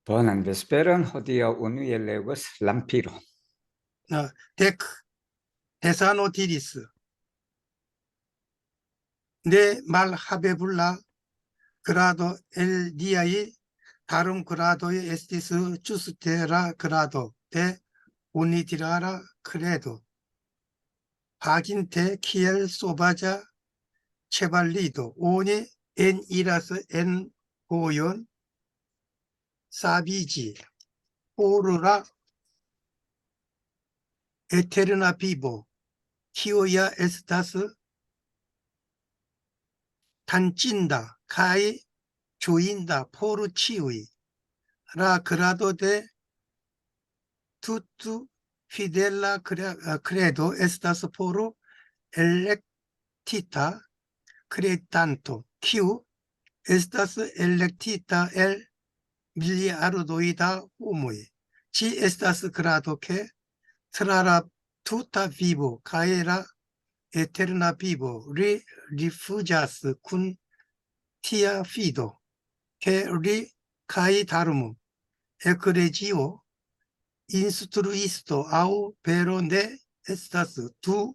Buenas vesperan, judío uniellegos lampiro. 데크, 데사노티리스, 네 말 하베불라, 그라도 엘 디아이, 다른 그라도의 에스티스 주스테라 그라도, 데 우니디라라 크레도, 바긴테 키엘 소바자 체발리도, 오니 엔 이라스 엔 고yon, 사비지, 오르라 에테르나 비보, 키오야 에스타스, 단찐다, 카이 조인다, 포르치의, 라 그라도 데 투투 피델라 크레도 에스타스 포르 엘렉티타 크레탄토 키우 에스타스 엘렉티타 엘 밀리아르도이다 우무이 지 에스타스 그라도케 트라라 투타 비보 가에라 에테르나 비보 리푸자스 군 티아 피도 케 리 카이 다르무 에크레지오 인스트루이스토 아우 베로네 에스타스 두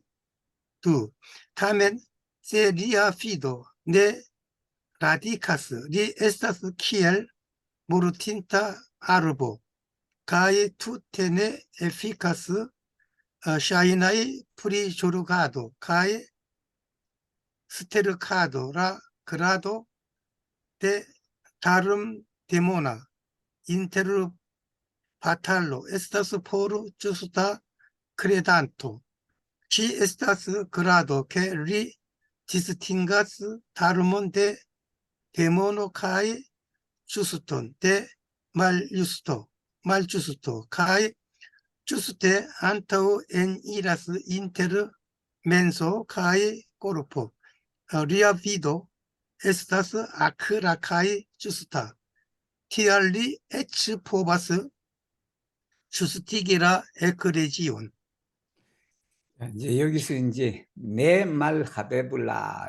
타멘 세 리아 피도 네 라디카스 리 에스타스 키엘 모르틴타 아르보 가이 투테네 에피카스 샤이나이 프리조르가도 가이 스테르카도 라 그라도 데 다름 데모나 인테르 바탈로 에스타스 포르 주스타 크레단토 치 에스타스 그라도 케 리 디스팅가스 다르몬 데 데모노 카이 주스톤 데 말주스토 카이 주스테 안타우 엔 이라스 인테르 멘소 카이 코르포 리아비도 에스타스 아크라 카이 주스타 티알리 에츠 포바스 주스티게라 에크레지온. 이제 여기서 이제 내 말 하베불라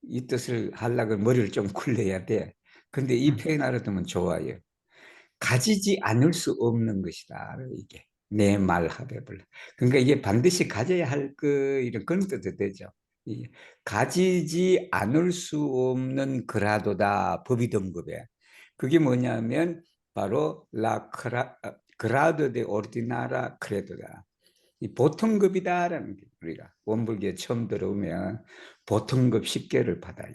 이 뜻을 하려고 머리를 좀 굴려야 돼. 근데 이 표현 알아두면 좋아요. 가지지 않을 수 없는 것이다. 이게 내 말 하베불라. 그러니까 이게 반드시 가져야 할 거 이런 그런 뜻이 되죠. 가지지 않을 수 없는 그라도다 법이 등급에. 그게 뭐냐면 바로 그라도 데 오르디나라 크레도다. 이 보통급이다라는 게 우리가 원불교에 처음 들어오면 보통급 10개를 받아요.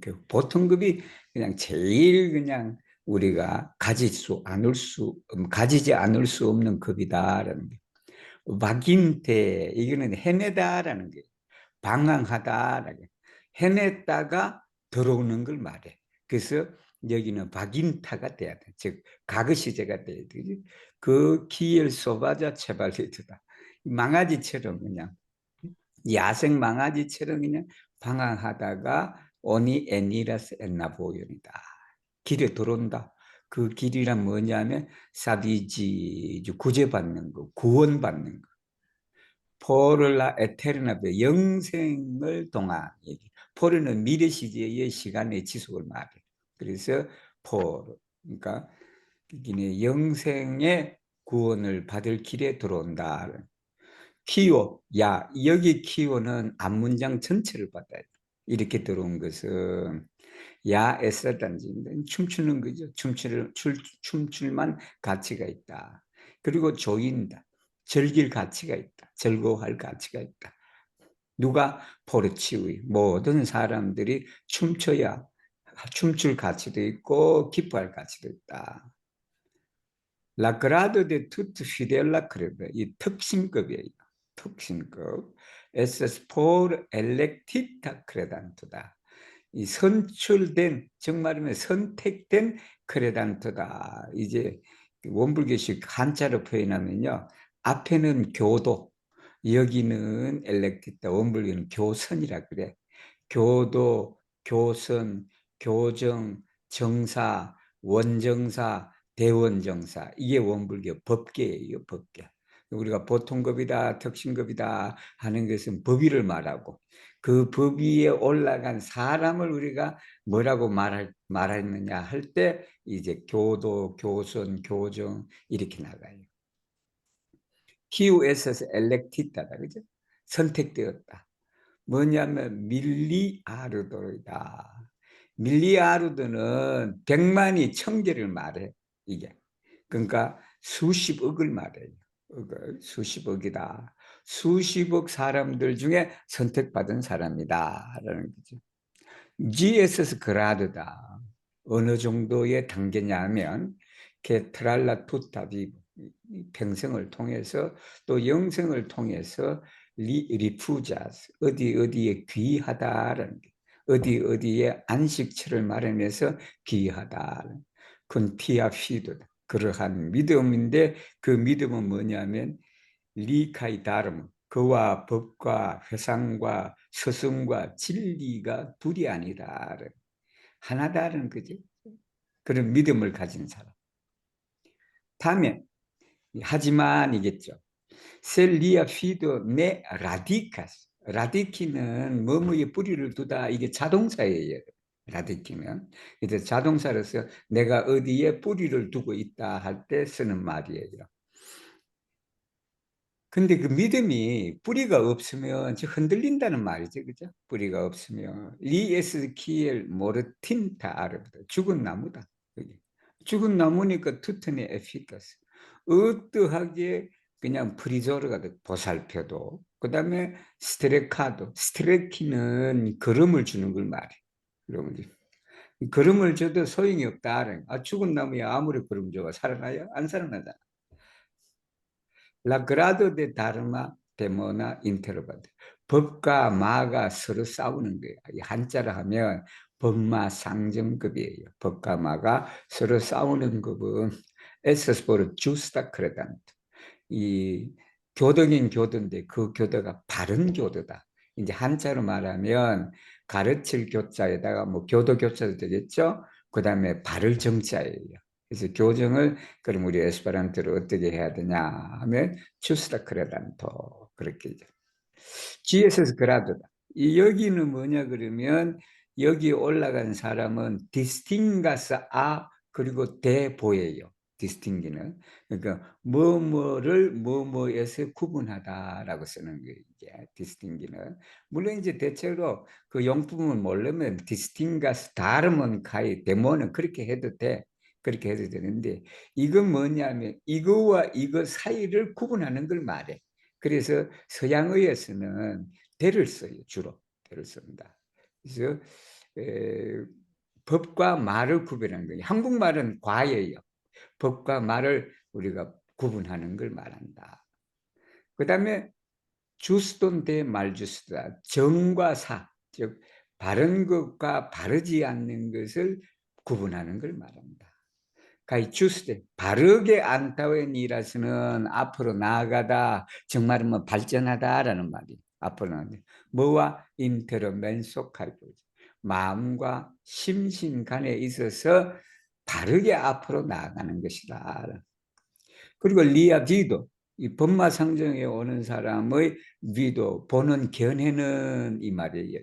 그 보통급이 그냥 제일 그냥 우리가 가지지 않을 수 없는 급이다라는 게. vakinte 이거는 해내다라는 게 방황하다라는 게 해냈다가 들어오는 걸 말해. 그래서 여기는 박인타가 돼야 돼. 즉 가그시제가 돼야 되지. 그 기엘 소바자 체발리트다. 망아지처럼 그냥 야생 망아지처럼 그냥 방황하다가 오니 애니라스 엔나보연이다. 길에 들어온다. 그 길이란 뭐냐면 사비지 구제받는 거, 구원받는 거. 포를라 에테르나베 영생을 동안 얘기. 포르는 미래 시제의 시간의 지속을 말해. 그래서 포르 그러니까 영생의 구원을 받을 길에 들어온다. 키워, 야, 여기 키워는 앞문장 전체를 받아야 돼. 이렇게 들어온 것은 야 에서단지 춤추는 거죠. 춤출만 가치가 있다. 그리고 조인다. 즐길 가치가 있다. 즐거워할 가치가 있다. 누가 포르치의 모든 사람들이 춤춰야 춤출 가치도 있고 기뻐할 가치도 있다. 라그라도 데 투트 피델라 크레베 이 특신급이에요. 특신급. 에스포르 엘렉티타 크레단토다. 이 선출된 정말이면 선택된 크레단토다. 이제 원불교식 한자로 표현하면요. 앞에는 교도, 여기는 엘렉티타, 원불교는 교선이라 그래. 교도, 교선, 교정, 정사, 원정사, 대원정사 이게 원불교 법계예요. 법계. 우리가 보통급이다 특신급이다 하는 것은 법위를 말하고 그 법 위에 올라간 사람을 우리가 뭐라고 말했느냐 할 때 이제 교도, 교선, 교정 이렇게 나가요. TUS에서 elected다, 그죠? 선택되었다. 뭐냐면 밀리아르도이다. 밀리아르도는 100만이 1000개를 말해, 이게. 그러니까 수십억을 말해요. 수십억이다. 수십억 사람들 중에 선택받은 사람이다 라는 거죠. GSS 그라드다. 어느 정도의 단계냐면 트랄라 투타비, 평생을 통해서 또 영생을 통해서 리푸자스, 어디에 귀하다라는 게, 어디에 안식처를 마련해서 귀하다. 콘티아피도다. 그러한 믿음인데 그 믿음은 뭐냐면 리카이다름, 그와 법과 회상과 서성과 진리가 둘이 아니다. 하나다라는 거지. 그런 믿음을 가진 사람. 다음에 하지만이겠죠. 셀리아 피도 네 라디카스. 라디키는 뭐뭐에 뿌리를 두다. 이게 자동사예요. 라디키는. 그래서 자동사로서 내가 어디에 뿌리를 두고 있다 할 때 쓰는 말이에요. 근데 그 믿음이 뿌리가 없으면 흔들린다는 말이죠. 그죠? 뿌리가 없으면. 리에스키엘 모르틴타 아르다. 죽은 나무다. 여기. 죽은 나무니까 투턴의 에피카스. 어떠하게 그냥 프리저르가 보살펴도. 그 다음에 스트레카도. 스트레키는 걸음을 주는 걸 말해. 걸음을 줘도 소용이 없다. 아, 죽은 나무에 아무리 걸음 줘봐. 살아나요? 안 살아나잖아. La grado de dharma 데모나 인테르바드. 법과 마가 서로 싸우는 거예요. 이 한자로 하면 법마 상정급이에요. 법과 마가 서로 싸우는 급은 에스스포르 주스타 크레단트. 이 교도긴 교도인데 그 교도가 바른 교도다. 이제 한자로 말하면 가르칠 교자에다가 뭐 교도 교자도 되겠죠. 그 다음에 바를 정자예요. 그래서 교정을 그럼 우리 에스페란토로 어떻게 해야 되냐 하면 주스타 크레단토 그렇게 GSS 그라드다. 이 여기는 뭐냐 그러면 여기 올라간 사람은 디스팅가스 아 그리고 대보예요. 디스팅기는 그러니까 뭐뭐를 뭐뭐에서 구분하다라고 쓰는 거예요. 이게 디스팅기는 물론 이제 대체로 그 용품을 모르면 디스팅가스 다름은 가이 데모는 그렇게 해도 돼. 그렇게 해도 되는데 이건 뭐냐면 이거와 이거 사이를 구분하는 걸 말해. 그래서 서양의에서는 대를 써요. 주로 대를 씁니다. 그래서 법과 말을 구별하는 거예요. 한국말은 과예요. 법과 말을 우리가 구분하는 걸 말한다. 그 다음에 주스돈 대 말주스다. 정과 사, 즉 바른 것과 바르지 않는 것을 구분하는 걸 말한다. 가이 주스데 바르게 안타웬이라서는 앞으로 나아가다 정말 뭐 발전하다라는 말이 앞으로는 뭐와 인테르멘소카이고 마음과 심신 간에 있어서 바르게 앞으로 나아가는 것이다. 그리고 리아 비도 이 법마 상정에 오는 사람의 비도 보는 견해는 이 말이에요.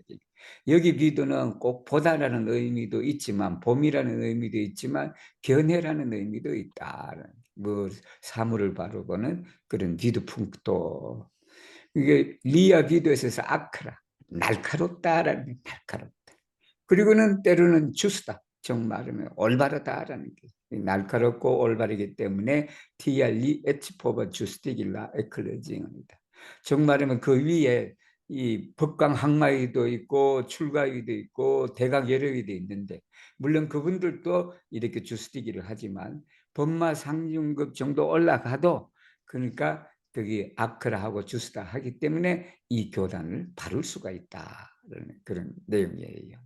여기 비도는 꼭 보다라는 의미도 있지만 봄이라는 의미도 있지만 견해라는 의미도 있다. 뭐 사물을 바라보는 그런 비도 풍토. 이게 리아 비도에서 아크라 날카롭다라는 날카롭다. 그리고는 때로는 주스다. 정말하면 올바르다라는 게 날카롭고 올바르기 때문에 티알리 에치포바 주스티길라 에클레징입니다. 정말하면 그 위에 이 법강 항마위도 있고 출가위도 있고 대각 여러 위도 있는데 물론 그분들도 이렇게 주스티기를 하지만 법마 상중급 정도 올라가도 그러니까 거기 아크라하고 주스다 하기 때문에 이 교단을 바를 수가 있다는 그런 내용이에요.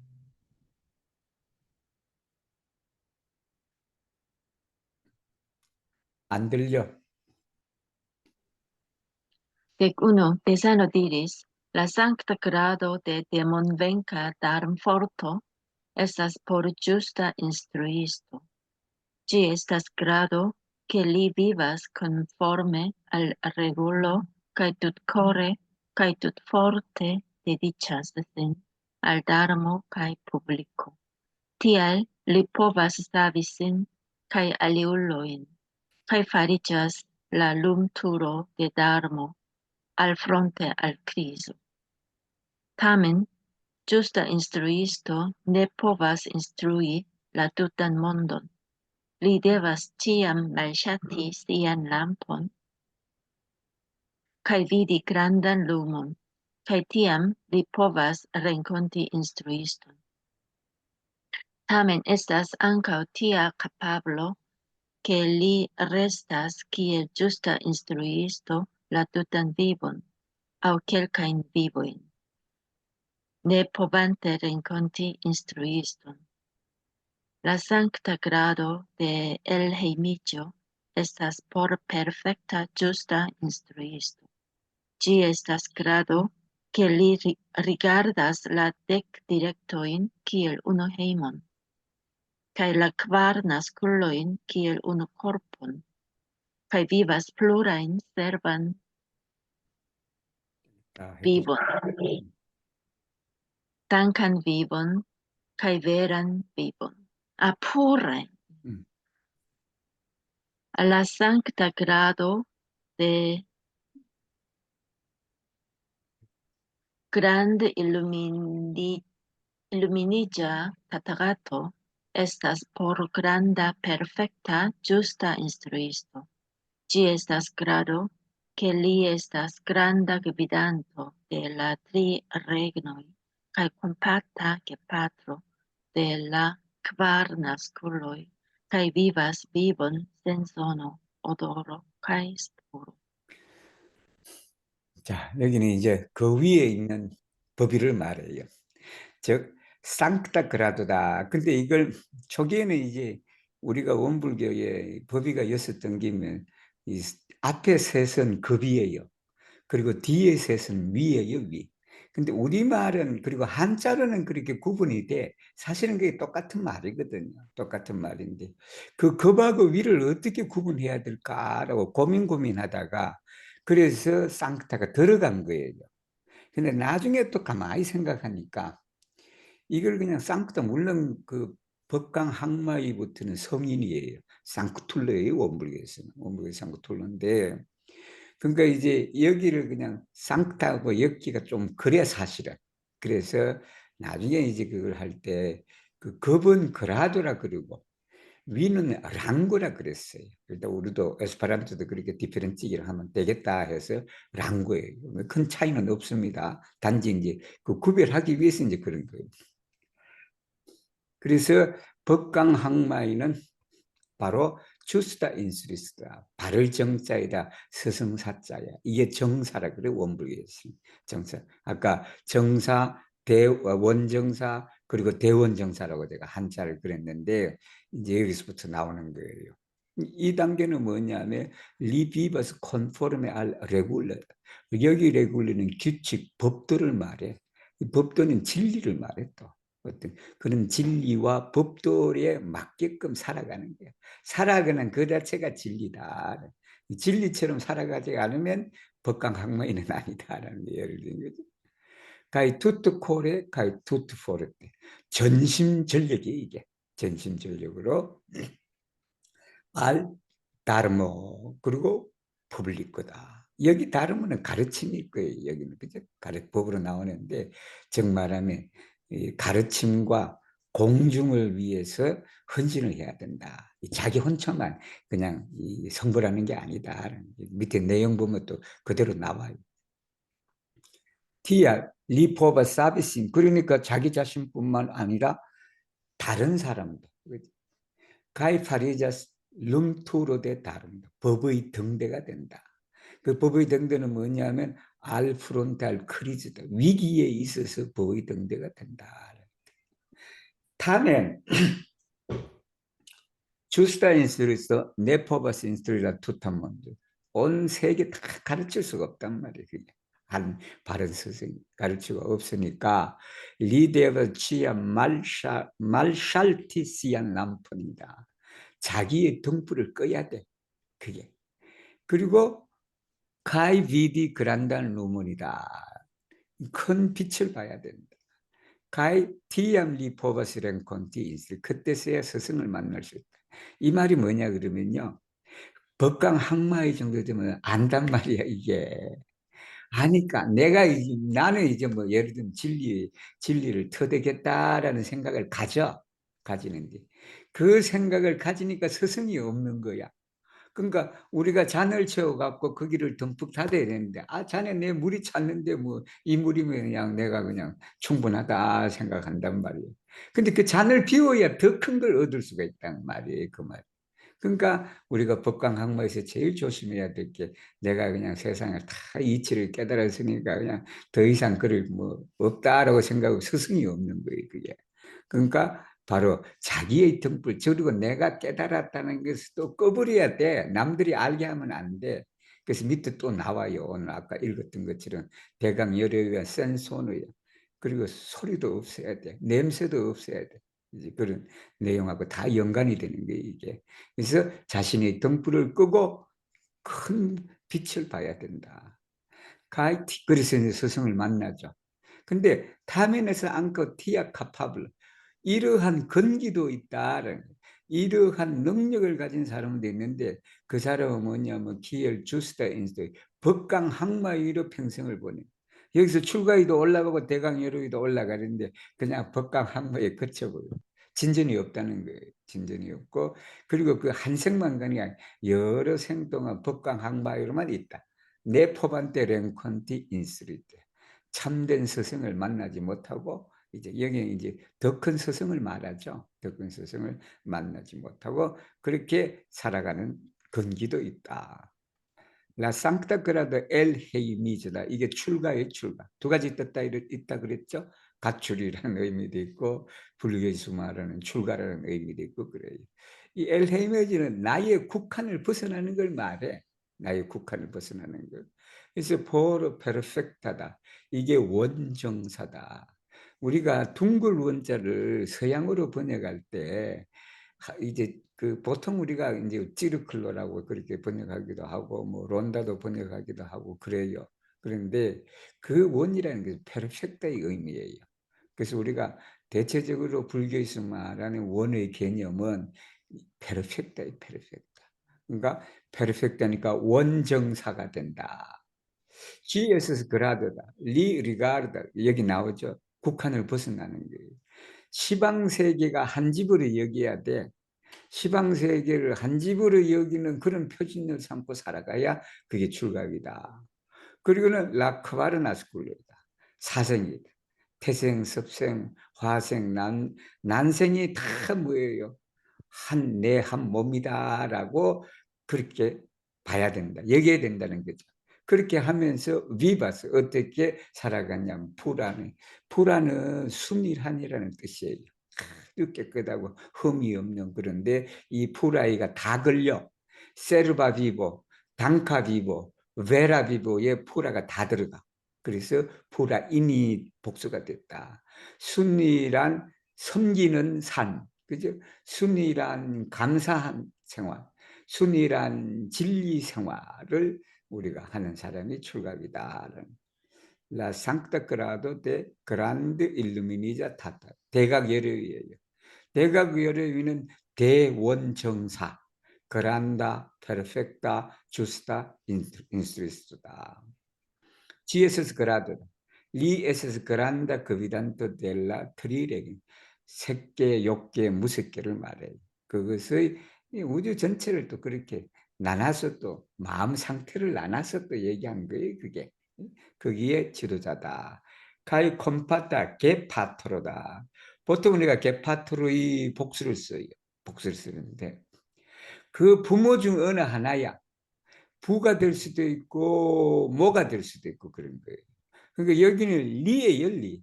안 들려. Dec uno de sano diris, la sancta grado de demonvenca darum forto, estas por justa instruisto. Gi estas grado que li vivas conforme al regulo cae tut core, cae tut forte dediĉas sin al darmo kaj publiko. Tial li povas savi sin kaj aliulojn, kaj fariĝas la lumturo de darmo alfronte al krizo. Tamen, ĝusta instruisto ne povas instrui la tutan mondon. Li devas ĉiam malŝati sian lampon kaj vidi grandan lumon, kaj tiam li povas renkonti instruiston. Tamen estas ankaŭ tia kapablo, ke li restas kiel ĝusta instruisto la tutan vivon aŭ kelkajn vivojn, ne povante renkonti instruiston. La sankta grado de elhejmiĝo estas por perfekta ĝusta instruisto. Ĝi estas grado, ke li rigardas la 10 direktojn kiel unu hejmon, kaj la 4 naskulojn kiel unu korpon, kaj vivas plurajn servan vivon, dankan vivon kaj veran vivon. Apure la sankta grado de grande iluminiĝa katarakto estas por granda, perfekta, ĝusta instruisto. Ĝi estas grado, ke li estas granda gvidanto de la 3 regnoj kaj kompata gepatro de la 4 naskuloj, kaj vivas vivon sen sono, odoro kaj spuro. 자, 여기는 이제 그 위에 있는 법의를 말해요. 즉 상크타 그라도다. 근데 이걸 초기에는 이제 우리가 원불교의 법의가 6 등기면 이 앞에 셋은 급이에요. 그리고 뒤에 셋은 위예요, 위. 근데 우리말은 그리고 한자로는 그렇게 구분이 돼. 사실은 그게 똑같은 말이거든요. 똑같은 말인데 그 급하고 위를 어떻게 구분해야 될까라고 고민하다가 그래서 상크타가 들어간 거예요. 근데 나중에 또 가만히 생각하니까 이걸 그냥 상크타, 물론 그 법강 항마이부터는 성인이에요. 상크툴러예요, 원불교에서는. 원불교 상크툴러인데 그러니까 이제 여기를 그냥 상크타하고 엮기가 좀 그래, 사실은. 그래서 나중에 이제 그걸 할 때 그 급은 그라도라 그러고 위는 랑고라 그랬어요. 일단 우리도 에스페란토도 그렇게 디페런치기를 하면 되겠다 해서 랑고예요. 큰 차이는 없습니다. 단지 이제 그 구별하기 위해서 이제 그런 거예요. 그래서 법강항마이는 바로 주스다 인스리스다. 발을 정자이다. 서성사자야. 이게 정사라 그래, 원불교에서. 정사. 아까 정사, 원정사, 그리고 대원정사라고 제가 한자를 그랬는데 이제 여기서부터 나오는 거예요. 이 단계는 뭐냐면 리비버스 콘포르메 알 레굴러. 여기 레굴러는 규칙, 법도를 말해. 이 법도는 진리를 말해 또. 어떤 그런 진리와 법도에 맞게끔 살아가는 거예요. 살아가는 그 자체가 진리다. 진리처럼 살아가지 않으면 법강학마이는 아니다라는 예를 든 거죠. 가이 투트 코레, 가이 투트 포르테. 전심전력이 이게 전심전력으로 알 다르모 그리고 퍼블리코다. 여기 다르모는 가르침일 거예요. 여기는 그죠? 법으로 나오는데 정말하면 이 가르침과 공중을 위해서 헌신을 해야 된다. 자기 혼처만 그냥 이 성불하는 게 아니다. 밑에 내용 보면 또 그대로 나와요. 티아 리포바 사비신, 그러니까 자기 자신뿐만 아니라 다른 사람도 가이파리자스 룸투로데 다릅니다. 법의 등대가 된다. 그 법의 등대는 뭐냐면 알프론탈 크리즈다. 위기에 있어서 법의 등대가 된다. 다음에 주스타 인스트리서 네포바스 인스트리라 투타몬드. 온 세계 다 가르칠 수가 없단 말이에요. 한 바른 스승이 가르치고 없으니까 리데버 치아 말샬티시안 남편이다. 자기의 등불을 꺼야 돼. 그게. 그리고 카이 비디 그란단 루문이다. 큰 빛을 봐야 된다. 가이 티암 리포버스랭 콘티인스 그때서야 스승을 만날 수 있다. 이 말이 뭐냐 그러면요. 법강 항마의 정도 되면 안단 말이야 이게. 아니까 나는 이제 뭐 예를 들면 진리를 터득했다라는 생각을 가지는데 그 생각을 가지니까 스승이 없는 거야. 그러니까 우리가 잔을 채워갖고 그 길을 듬뿍 닫아야 되는데 잔에 내 물이 찼는데 뭐 이 물이면 그냥 내가 그냥 충분하다 생각한단 말이에요. 근데 그 잔을 비워야 더 큰 걸 얻을 수가 있단 말이에요. 그 말. 그러니까 우리가 법강학마에서 제일 조심해야 될 게 내가 그냥 세상을 다 이치를 깨달았으니까 그냥 더 이상 그럴 뭐 없다라고 생각하고 스승이 없는 거예요. 그게. 그러니까 바로 자기의 등불, 그리고 내가 깨달았다는 것을 또 꺼버려야 돼. 남들이 알게 하면 안 돼. 그래서 밑에 또 나와요. 오늘 아까 읽었던 것처럼 대강열애와 센소노요. 그리고 소리도 없어야 돼. 냄새도 없어야 돼. 이제 그런 내용하고 다 연관이 되는 거예요, 이게. 그래서 자신의 등불을 끄고 큰 빛을 봐야 된다. 그래서 스승을 만나죠. 근데 타면에서 안고 티아 카파블 이러한 건기도 있다라는 이러한 능력을 가진 사람도 있는데 그 사람은 뭐냐면 기엘 주스다 인스도 법강 항마의로 평생을 보내. 여기서 출가위도 올라가고 대강여로위도 올라가는데 그냥 법강 항마에 그쳐버려. 진전이 없다는 거예요. 진전이 없고 그리고 그 한 생만간이 아니라 여러 생 동안 법강 항마의로만 있다. 내 포반테 랭컨티 인스리트 참된 스승을 만나지 못하고 이제 여기는 이제 더 큰 스승을 말하죠. 더 큰 스승을 만나지 못하고 그렇게 살아가는 근기도 있다. 라 상타그라도 엘 헤이미즈다. 이게 출가의 출가. 두 가지 뜻다 있다 그랬죠. 가출이라는 의미도 있고 불교에서 말하는 출가라는 의미도 있고 그래요. 이 엘 헤이미즈는 나의 국한을 벗어나는 걸 말해. 나의 국한을 벗어나는 걸. 그래서 포로 페르펙타다. 이게 원정사다. 우리가 둥글 원자를 서양어로 번역할 때 이제 그 보통 우리가 이제 찌르클로라고 그렇게 번역하기도 하고 뭐 론다도 번역하기도 하고 그래요. 그런데 그 원이라는 게 페르펙트의 의미예요. 그래서 우리가 대체적으로 불교에서 말하는 원의 개념은 페르펙트의 페르펙트. 그러니까 페르펙트니까 원정사가 된다. GSS 그라드다. 리리가르다. 여기 나오죠. 국한을 벗어나는 거예요. 시방세계가 한 집으로 여겨야 돼. 시방세계를 한 집으로 여기는 그런 표준을 삼고 살아가야 그게 출가이다. 그리고는 라크바르나스쿨이다. 사생이다. 태생, 습생, 화생, 난생이 다 뭐예요? 내 한 몸이다라고 그렇게 봐야 된다. 여겨야 된다는 거죠. 그렇게 하면서 위바스 어떻게 살아가냐면 불안은 순일한이라는 뜻이에요. 깨끗하고 흠이 없는 그런데 이 풀아이가 다 걸려. 세르바비보, 단카비보, 베라비보의 풀아가 다 들어가. 그래서 풀아인이 복수가 됐다. 순이란 섬기는 산, 그죠? 순이란 감사한 생활, 순이란 진리 생활을 우리가 하는 사람이 출가이다. La Sancta Grado de Grande Illuminija Tata. 대각열애위예요. 대각열애위는 대원정사, 그란다, 페르펙다, 주스타, 인스트리스다. GSS 그라도다. 리에스스 그란다 그비단토 델라 트리레기. 색계, 욕계, 무색계를 말해요. 그것의 우주 전체를 또 그렇게 나눠서 또 마음 상태를 나눠서 또 얘기한 거예요. 그게. 거기에 지도자다. 가이 콤파타 게파토로다. 보통 우리가 게파토로의 복수를 써요. 복수를 쓰는데 그 부모 중 어느 하나야. 부가 될 수도 있고 모가 될 수도 있고 그런 거예요. 그러니까 여기는 리예요, 리.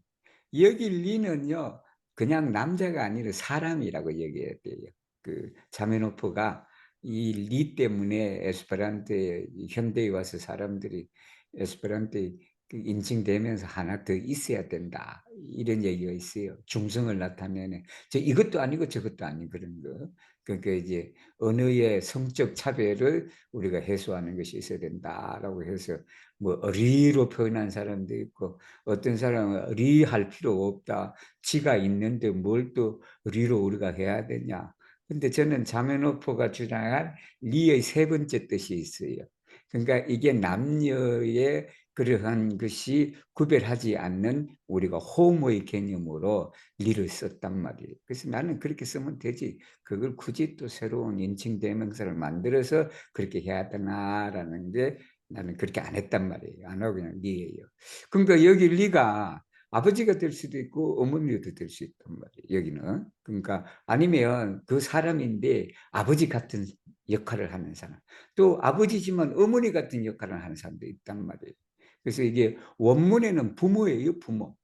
여기 리는요. 그냥 남자가 아니라 사람이라고 얘기해야 돼요. 그 자메노프가 이 리 때문에 에스페란토에 현대에 와서 사람들이 에스페란토에 그 인증되면서 하나 더 있어야 된다. 이런 얘기가 있어요. 중성을 나타내는. 이것도 아니고 저것도 아닌 그런 거. 그러니까 이제 언어의 성적 차별을 우리가 해소하는 것이 있어야 된다라고 해서 뭐 의리로 표현한 사람도 있고 어떤 사람은 의리할 필요 없다. 지가 있는데 뭘 또 의리로 우리가 해야 되냐. 근데 저는 자멘호프가 주장한 리의 세 번째 뜻이 있어요. 그러니까 이게 남녀의 그러한 것이 구별하지 않는 우리가 호모의 개념으로 리를 썼단 말이에요. 그래서 나는 그렇게 쓰면 되지. 그걸 굳이 또 새로운 인칭 대명사를 만들어서 그렇게 해야 되나라는 게 나는 그렇게 안 했단 말이에요. 안 하고 그냥 리예요. 그러니까 여기 리가 아버지가 될 수도 있고 어머니도 될 수 있단 말이에요. 여기는. 그러니까 아니면 그 사람인데 아버지 같은 역할을 하는 사람. 또 아버지지만 어머니 같은 역할을 하는 사람도 있단 말이에요. 그래서 이게 원문에는 부모예요, 부모.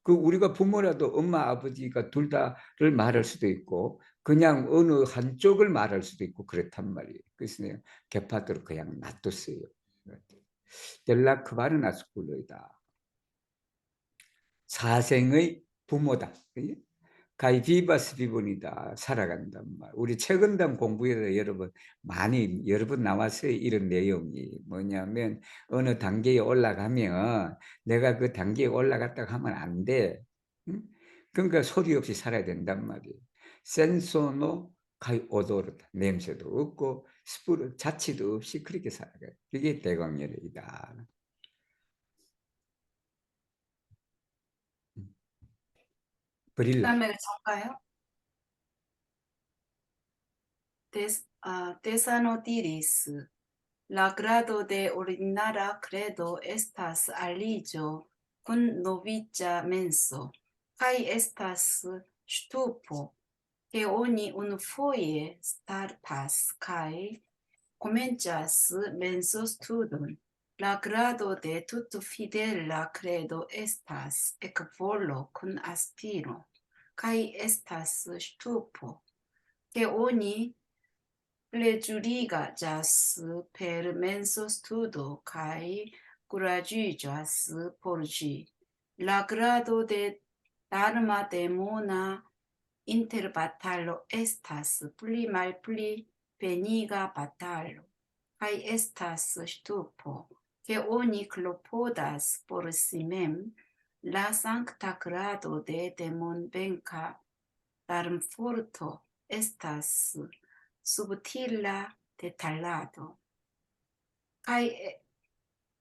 그 우리가 부모라도 엄마, 아버지가 둘 다를 말할 수도 있고 그냥 어느 한쪽을 말할 수도 있고 그렇단 말이에요. 그래서 내가 개파도로 그냥 놔뒀어요. 델라 크바르 나스쿨로이다. 사생의 부모다. 가이 비바스 비본이다. 살아간단 말. 우리 최근담 공부에서 여러 번 나왔어요. 이런 내용이 뭐냐면 어느 단계에 올라가면 내가 그 단계에 올라갔다고 하면 안 돼. 응? 그러니까 소리 없이 살아야 된단 말이에요. 센소노 가이 오도르다. 냄새도 없고 스프르 자취도 없이 그렇게 살아가요. 그게 대광열이다. 브릴라. 다음에 적까요? Tesano diris, la grado de ordinara credo estas aligio cum novitia menso, kai estas stupo, que oni unufoje startas kai komencas menso studon. La grado de tuto fidela credo estas ekvolo kun aspiro, kai estas stupo, que oni plejurigas per menso studo kai kuraĝiĝas por ĝi. La grado de Dharma demona interbatalo estas pli malpli peniga batalo, kaj estas ŝtupo, ke oni klopodas por si mem. La sankta grado de demonvenka Darmforto estas subtila detalado, kaj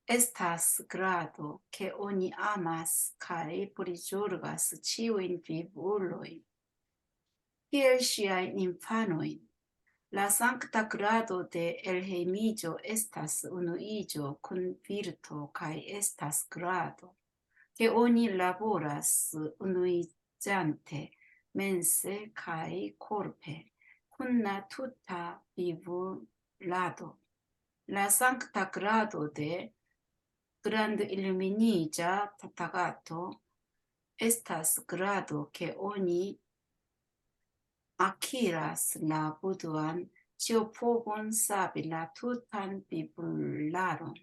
estas grado, ke oni amas kaj prizorgas ĉiujn vivulojn, kiel ŝiajn infanojn. La sankta grado de elhejmiĝo estas unuiĝo kun virto kaj estas grado, ke oni laboras unuiĝante mense kaj korpe, kun la tuta vivulado. La sankta grado de grand illuminiĝa tatagato estas grado, ke oni akiras la buduan ĉiopogon savi la tutan vivularon.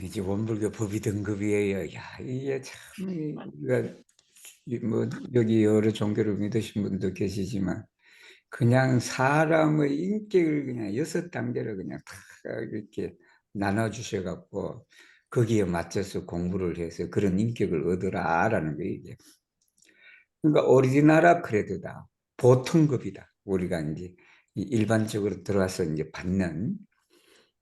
이제 원불교 법이 등급이에요. 야, 이게 참, 뭐, 여기 여러 종교를 믿으신 분도 계시지만, 그냥 사람의 인격을 그냥 6단계로 그냥 다 이렇게 나눠주셔갖고, 거기에 맞춰서 공부를 해서 그런 인격을 얻으라라는 거예요, 이게. 그러니까 오리지나라 크레드다. 보통급이다. 우리가 이제 일반적으로 들어와서 이제 받는.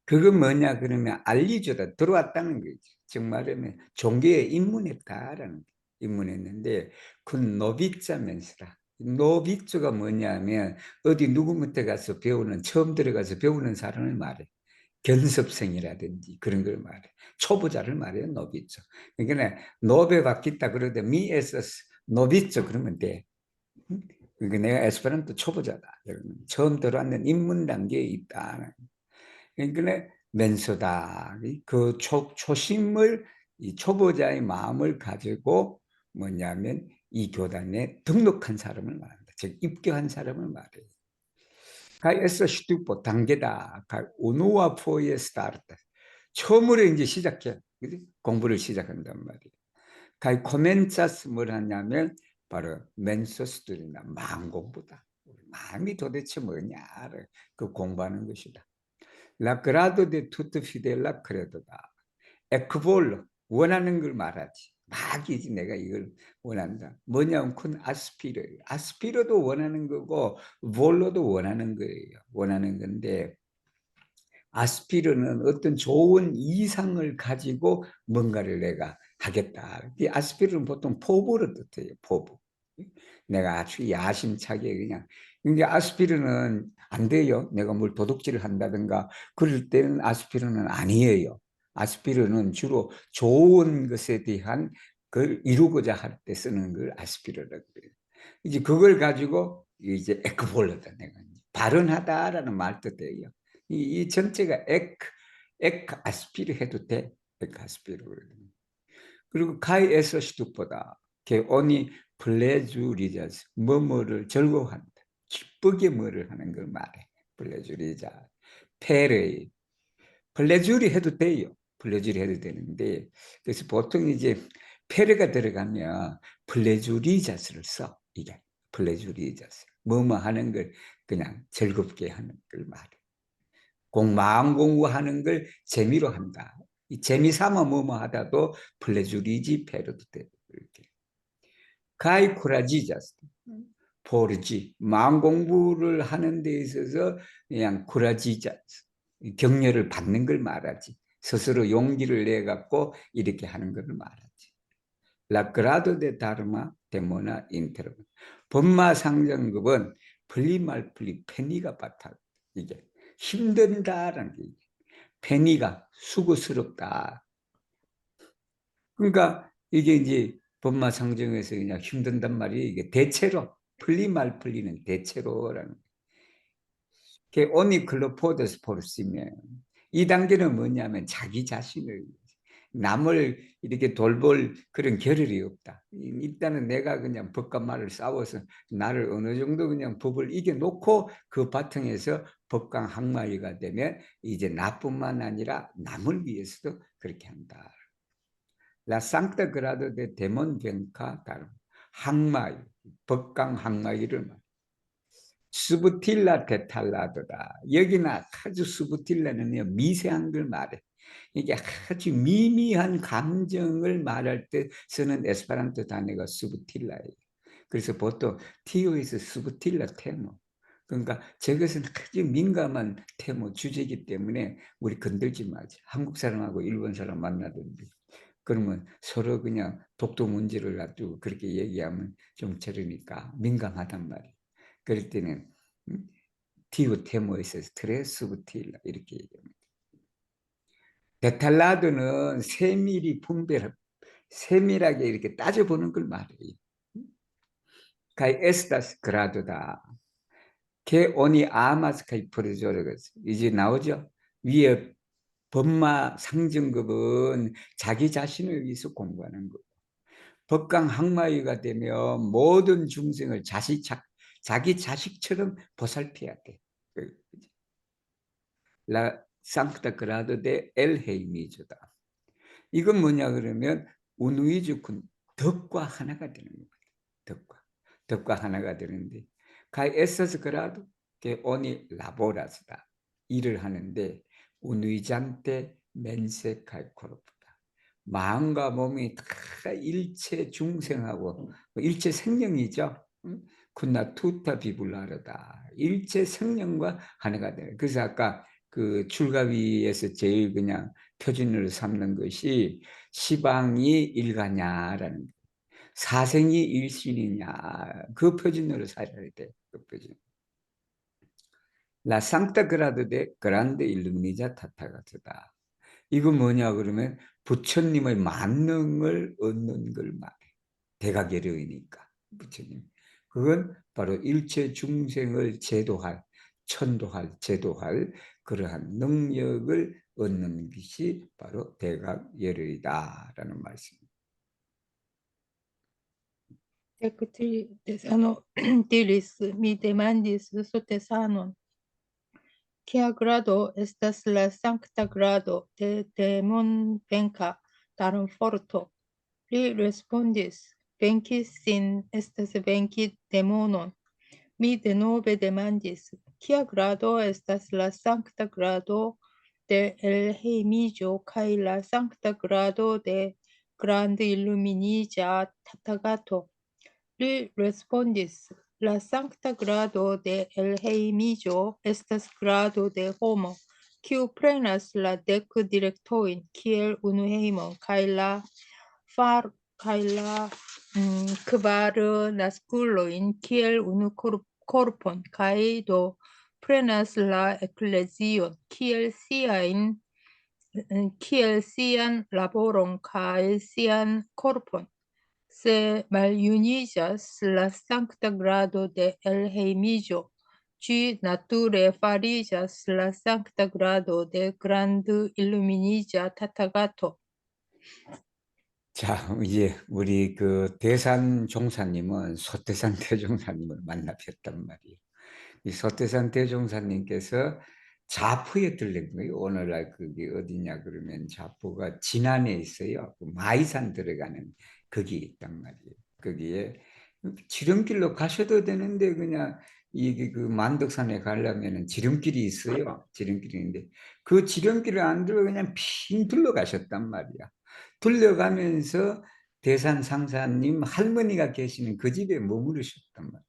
그건 뭐냐 그러면 알리주다. 들어왔다는 거죠. 즉 말하면 종교에 입문했다라는 거예요. 입문했는데 그 노비자면서라. 노비주가 뭐냐면 어디 누구 밑에 가서 배우는 처음 들어가서 배우는 사람을 말해. 견습생이라든지 그런 걸 말해. 초보자를 말해요. 노비주. 그러니까 노베 받겠다 그러되 미에서스 노비주 그러면 돼. 그러니까 내가 에스페란토 초보자다. 처음 들어왔는 입문 단계에 있다. 그러니까 멘소다. 그 초심을 이 초보자의 마음을 가지고 뭐냐면 이 교단에 등록한 사람을 말한다. 즉 입교한 사람을 말해요. 가에서 슈튜포 단계다. 우누와 포의 스타트. 처음으로 이제 시작해. 그지? 공부를 시작한단 말이에요. 가이 코멘차스 뭘 하냐면 바로 멘소스들이나 마음 공부다. 마음이 도대체 뭐냐를 그 공부하는 것이다. La grado de tutto fidella credo다. 에크볼로 원하는 걸 말하지. 막 이제 내가 이걸 원한다. 뭐냐면 큰 아스피르. 아스피르도 원하는 거고 볼로도 원하는 거예요. 원하는 건데 아스피르는 어떤 좋은 이상을 가지고 뭔가를 내가 하겠다. 이 아스피르는 보통 포부를 뜻해요. 포부. 내가 아주 야심차게 그냥. 근데 아스피르는 안 돼요. 내가 뭘 도둑질을 한다든가 그럴 때는 아스피르는 아니에요. 아스피르는 주로 좋은 것에 대한 걸 이루고자 할 때 쓰는 걸 아스피르라고 그래요. 이제 그걸 가지고 이제 에크볼로다. 내가 발언하다라는 말 뜻이에요. 이 전체가 아스피르 해도 돼. 아스피르. 그리고 가이 에서시득보다 개온이 플레주리자스 뭐뭐를 즐거워한다. 기쁘게 뭐를 하는 걸 말해. 플레주리자. 페레이. 플레주리 해도 돼요. 플레주리 해도 되는데 그래서 보통 이제 페레가 들어가면 플레주리자스를 써. 이게 플레주리자스. 뭐뭐 하는 걸 그냥 즐겁게 하는 걸 말해. 마음 공부하는 걸 재미로 한다. 이 재미 삼아 뭐뭐 하다도 플레주리지 페르도 되고 이렇게. 가이 쿠라지자스. 포르지. 마음 공부를 하는 데 있어서 그냥 쿠라지자스. 격려를 받는 걸 말하지. 스스로 용기를 내 갖고 이렇게 하는 걸 말하지. La grado de dharma demona intero. 법마 상정급은 플리말플리 페니가 바타. 이게 힘든다라는 게 페니가 수고스럽다. 그러니까 이게 이제 법마 상정에서 그냥 힘든단 말이에요. 이게 대체로 플리말 플리는 대체로라는 게 오니클로포데스 포르시면 이 단계는 뭐냐면 자기 자신을 남을 이렇게 돌볼 그런 겨를이 없다. 일단은 내가 그냥 법과 말을 싸워서 나를 어느 정도 그냥 법을 이겨놓고 그 바탕에서 법강 항마이가 되면 이제 나뿐만 아니라 남을 위해서도 그렇게 한다. La Sancta Grado de Demon Venca Dharma. 항마이, 법강 항마이를 말. 수부틸라 데탈라도다. 여기는 아주 수부틸라는요 미세한 걸 말해. 이게 아주 미미한 감정을 말할 때 쓰는 에스페란토 단어가 수부틸라예요. 그래서 보통 티오에서 수부틸라 테모. 그러니까 저것은 아주 민감한 테모 주제이기 때문에 우리 건들지 마자. 한국 사람하고 일본 사람 만나든지. 그러면 서로 그냥 독도 문제를 놔두고 그렇게 얘기하면 좀 저러니까 민감하단 말이에요. 그럴 때는 티오 테모에서 스트레스부틸라 이렇게 얘기합니다. 데탈라드는 세밀하게 이렇게 따져보는 걸 말해요. 가이 에스타스 그라도다. 게 오니 아마스카이 프레조르가스 이제 나오죠. 위에 법마 상징급은 자기 자신을 위해서 공부하는 거고 법강 항마위가 되면 모든 중생을 자기 자식처럼 보살펴야 돼. 라 상크타 그라도 데 엘헤이미조다. 이건 뭐냐 그러면 운위주군 덕과 하나가 되는 거예요. 덕과 하나가 되는데 가이 에서스 그라도 게 오니 라보라스다. 일을 하는데 운위잔테 멘세 칼코르프다. 마음과 몸이 다 일체 중생하고 일체 생명이죠. 군나 투타 비불라르다. 일체 생명과 하나가 돼요. 그래서 아까 그 출가위에서 제일 그냥 표준으로 삼는 것이 시방이 일가냐라는 사생이 일신이냐 그 표준으로 살아야 돼. 그 표준. La Sancta Grado de Grande Illumina Tathagata다. 이건 뭐냐 그러면 부처님의 만능을 얻는 걸 말해. 대가계려이니까 부처님. 그건 바로 일체 중생을 제도할 그러한 능력을 얻는 것이 바로 대가계려이다라는 말씀입니다. Diris mi demandis sotesanon. Quia grado estas la sancta grado de demon venca darum forto. Li respondis, venci sin estas venci demonon. Mi denove demandis, quia grado estas la sancta grado de elhejmigio kaj la sancta grado de grande illuminigia Tathagato. Li respondis, la sancta grado de elhejmigio estas grado de homo, kiu prenas la 10 direktojn kiel unu hejmon kaj la kvar naskulojn kiel unu korpon kaj do prenas la eklezion kiel sian laboron kaj sian korpon. Se maljuniĝas la sankta grado de elhejmigio, ĝi nature fariĝas la sankta grado de grandilluminiĝa Tathagato. 자, 이제 우리 그 대산 종사님은 소태산 대종사님을 만나 뵀단 말이에요. 이 소태산 대종사님께서 자포에 들린 거예요. 오늘날 그게 어디냐 그러면 자포가 진안에 있어요. 그 마이산 들어가는 거기 있단 말이에요. 거기에 지름길로 가셔도 되는데 그냥 이게 그 만덕산에 가려면은 지름길이 있어요. 지름길인데 그 지름길을 안 들어 그냥 핑 둘러 가셨단 말이야. 둘러가면서 대산 상사님 할머니가 계시는 그 집에 머무르셨단 말이야.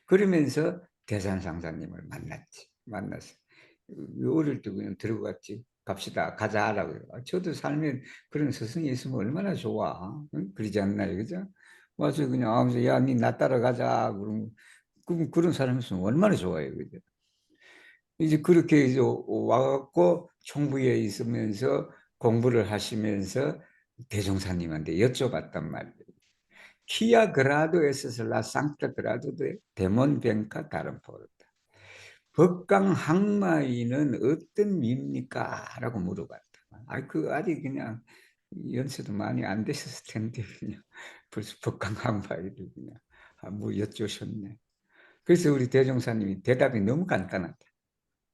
그러면서 대산 상사님을 만났어. 어릴 때 그냥 들어갔지. 갑시다, 가자 하라고요. 저도 살면 그런 스승이 있으면 얼마나 좋아. 응? 그러지 않나요, 그죠? 와서 그냥 야, 니 나 따라가자. 그럼 그런 사람 있으면 얼마나 좋아요, 그죠? 이제 그렇게 이제 와갖고 총부에 있으면서 공부를 하시면서 대종사님한테 여쭤봤단 말이에요. Quia grado es la sancta grado de demon venca darum forta. 법강 항마이는 어떤 위입니까? 라고 물어봤다. 아직 그냥 연세도 많이 안 되셨을 텐데 그냥 벌써 법강 항마이를 그냥 뭐 여쭈셨네. 그래서 우리 대종사님이 대답이 너무 간단하다.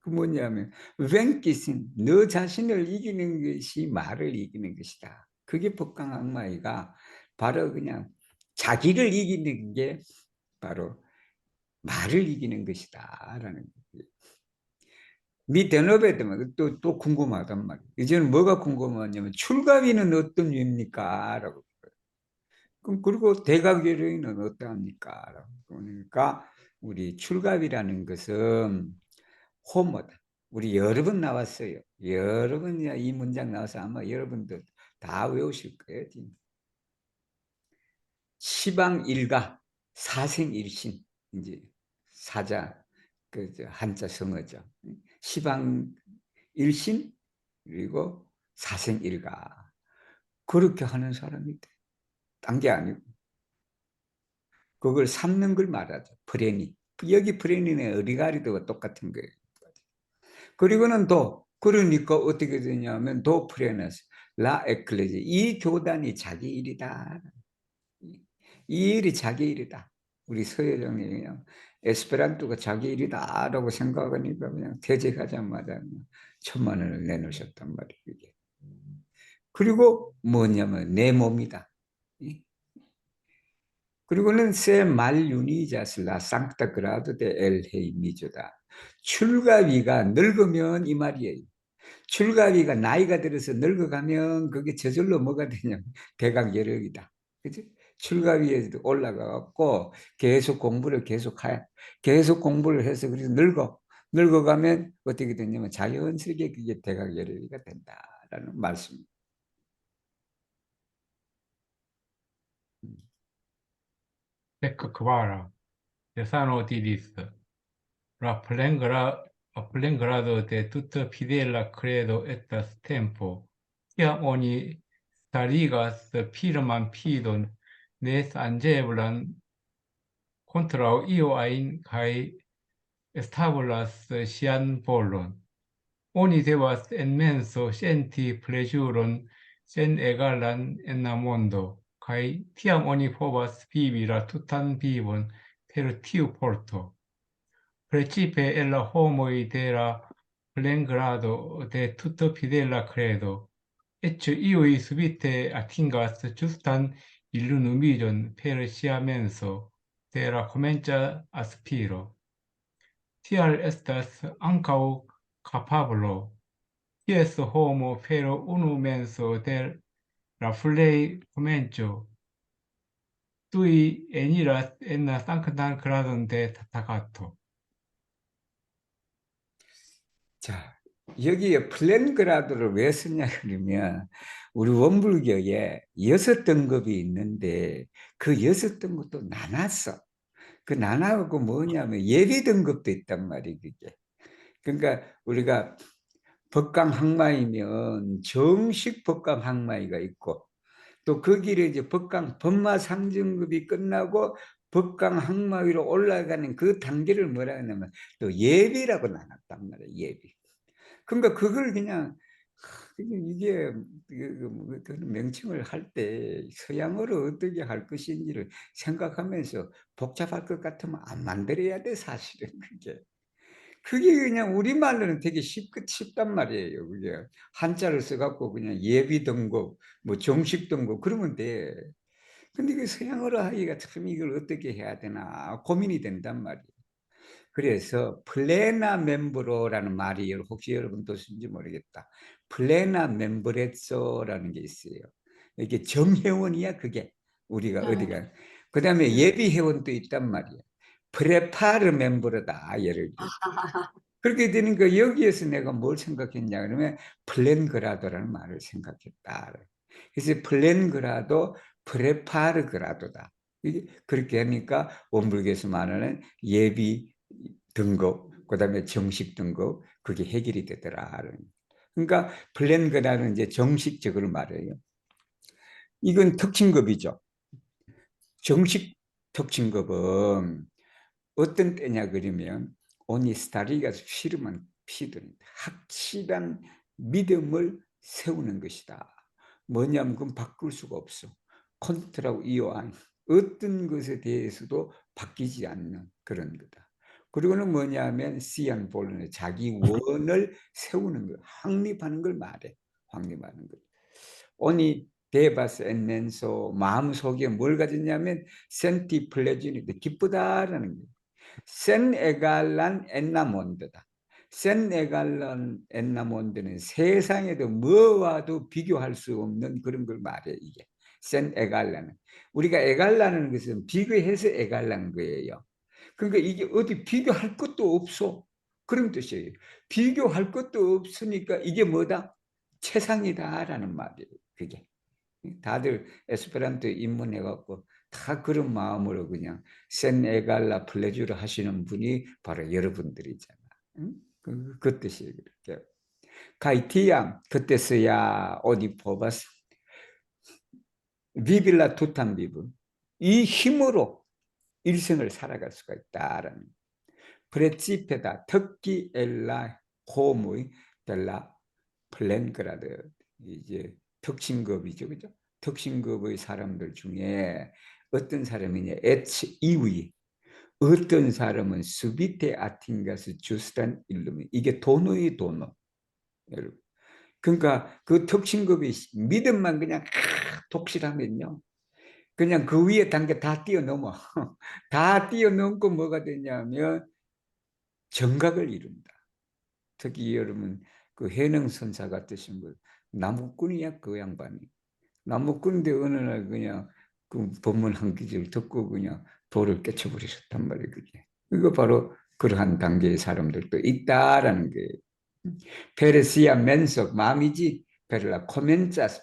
그 뭐냐면 웬기신 너 자신을 이기는 것이 말을 이기는 것이다. 그게 법강 항마이가 바로 그냥 자기를 이기는 게 바로 말을 이기는 것이다 라는 거예요. 미 대너베 때문에 또 궁금하단 말이에요. 이제는 뭐가 궁금하냐면 출가위는 어떤 위입니까? 라고. 그리고 대각열의는 어떠합니까? 라고. 그러니까 우리 출가위라는 것은 호모다. 우리 여러 번 나왔어요. 여러 번 이 문장 나와서 아마 여러분들 다 외우실 거예요. 시방일가, 사생일신, 이제 사자, 그 한자 성어죠. 시방일신 그리고 사생일가. 그렇게 하는 사람이 돼. 딴 게 아니고. 그걸 삼는 걸 말하죠. 프레니. 여기 프레니는 어리가리도가 똑같은 거예요. 그리고는 그러니까 어떻게 되냐면 프레너스, 라 에클레지. 이 교단이 자기 일이다. 이 일이 자기 일이다. 우리 서예정이 그냥 에스페란토가 자기 일이다 라고 생각하니까 그냥 퇴직하자마자 1,000만 원을 내놓으셨단 말이에요. 이게. 그리고 뭐냐면 내 몸이다. 그리고는 세 말유니자슬라 상타 그라도 데 엘헤이미조다. 출가위가 늙으면 이 말이에요. 출가위가 나이가 들어서 늙어가면 그게 저절로 뭐가 되냐면 대각여력이다. 그치? 출가위에 올라가갖고 계속 공부를 계속 해서 그래서 늙어가면 어떻게 되냐면 자연스럽게 그게 대각여력이가 된다라는 말씀입니다. Ecco quara, Stefano diris, la plen grado de tuta fidela credo estas tempo, kiam oni starigas firman fidon ne angeblan kontraŭ io ajn kaj estabulas sian volon. Oni devas en menso senti plezuron sen egalan en la mondo, kaj tiam oni povas vivi la tutan vivon per tiu porto. Precipe el la homoj de la plengrado de tuta fidela credo hecho iui subite atingas justan illum millon per sia menso, terra comencia aspiro. Tial estas ancau capablo, ties homo per unu menso der la flei comencio, tui eniras en la sanctan gradum de Tathagato. 자, 여기에 플랜그라드를 왜 쓰냐 그러면 우리 원불교에 6등급이 있는데 그 6등급도 나눴어. 그 나눠갖고 뭐냐면 예비 등급도 있단 말이에요, 그게. 그러니까 우리가 법강 항마이면 정식 법강 항마이가 있고 또 그 길에 이제 법강 법마 상정급이 끝나고 법강 항마위로 올라가는 그 단계를 뭐라 하냐면 또 예비라고 나눴단 말이에요, 예비. 그러니까 그걸 그냥 이게 그런 명칭을 할 때 서양어로 어떻게 할 것인지를 생각하면서 복잡할 것 같으면 안 만들어야 돼, 사실은 그게. 그게 그냥 우리말로는 되게 쉽단 말이에요. 그게 한자를 써갖고 그냥 예비 등급, 뭐 정식 등급 그러면 돼. 근데 그 서양어로 하기가 참 이걸 어떻게 해야 되나 고민이 된단 말이에요. 그래서 플레나 멤브로라는 말이 혹시 여러분 뜻인지 모르겠다. 플레나 멤브레소라는 게 있어요. 이게 정회원이야 그게 우리가 어디가. 그 다음에 예비 회원도 있단 말이야. 프레파르 멤버로다 예를 들어. 그렇게 되니까 여기에서 내가 뭘 생각했냐 그러면 플랜그라도라는 말을 생각했다. 그래서 플랜그라도 프레파르 그라도다. 이게 그렇게 하니까 원불교에서 말하는 예비 등급, 그 다음에 정식 등급, 그게 해결이 되더라. 그러니까 플랜그라는 이제 정식적으로 말해요. 이건 특징급이죠. 정식 특징급은 어떤 때냐 그러면 오니스타리가 필요만 피든 확실한 믿음을 세우는 것이다. 뭐냐면 그건 바꿀 수가 없어. 콘트라고 이어한 어떤 것에 대해서도 바뀌지 않는 그런 거다. 그리고는 뭐냐면 시안 볼론의 자기 원을 세우는 거, 확립하는 걸 말해. 확립하는 것. 오니 데바스 엔넨소 마음속에 뭘 가졌냐면 센티 플레지니드 기쁘다라는 거예요. 센 에갈란 엔나몬드다. 센 에갈란 엔나몬드는 세상에도 뭐와도 비교할 수 없는 그런 걸 말해 이게. 센 에갈란은. 우리가 에갈라는 것은 비교해서 에갈란 거예요. 그러니까 이게 어디 비교할 것도 없어. 그런 뜻이에요. 비교할 것도 없으니까 이게 뭐다? 최상이다라는 말이에요. 그게. 다들 에스페란토 입문해갖고 다 그런 마음으로 그냥 센 에갈라 플레주를 하시는 분이 바로 여러분들이잖아. 응? 그 뜻이에요. 그렇게. 가이티야 그때서야 어디 뽑았어. 비빌라 투탄 비브. 이 힘으로 일생을 살아갈 수가 있다라는. 프레치페다 특기 엘라 호무이 델라 플랜그라드 이제 특징급이죠, 그죠? 특징급의 사람들 중에 어떤 사람이냐, 에치 이위, 어떤 사람은 수비테 아틴가스 주스탄 일루미, 이게 도노의 도노, 여러분. 그러니까 그 특징급이 믿음만 그냥 독실하면요, 그냥 그 위에 단계 다 뛰어넘어. 다 뛰어넘고 뭐가 되냐면 정각을 이룬다. 특히 여러분 그 해능선사 같으신 분 나무꾼이야 그 양반이. 나무꾼인데 어느 날 그냥 그 법문 한 기절 듣고 그냥 돌을 깨쳐버리셨단 말이에요. 그게. 이거 바로 그러한 단계의 사람들도 있다라는 거예요. 페르시아 맨석 마음이지 베를라 코멘자스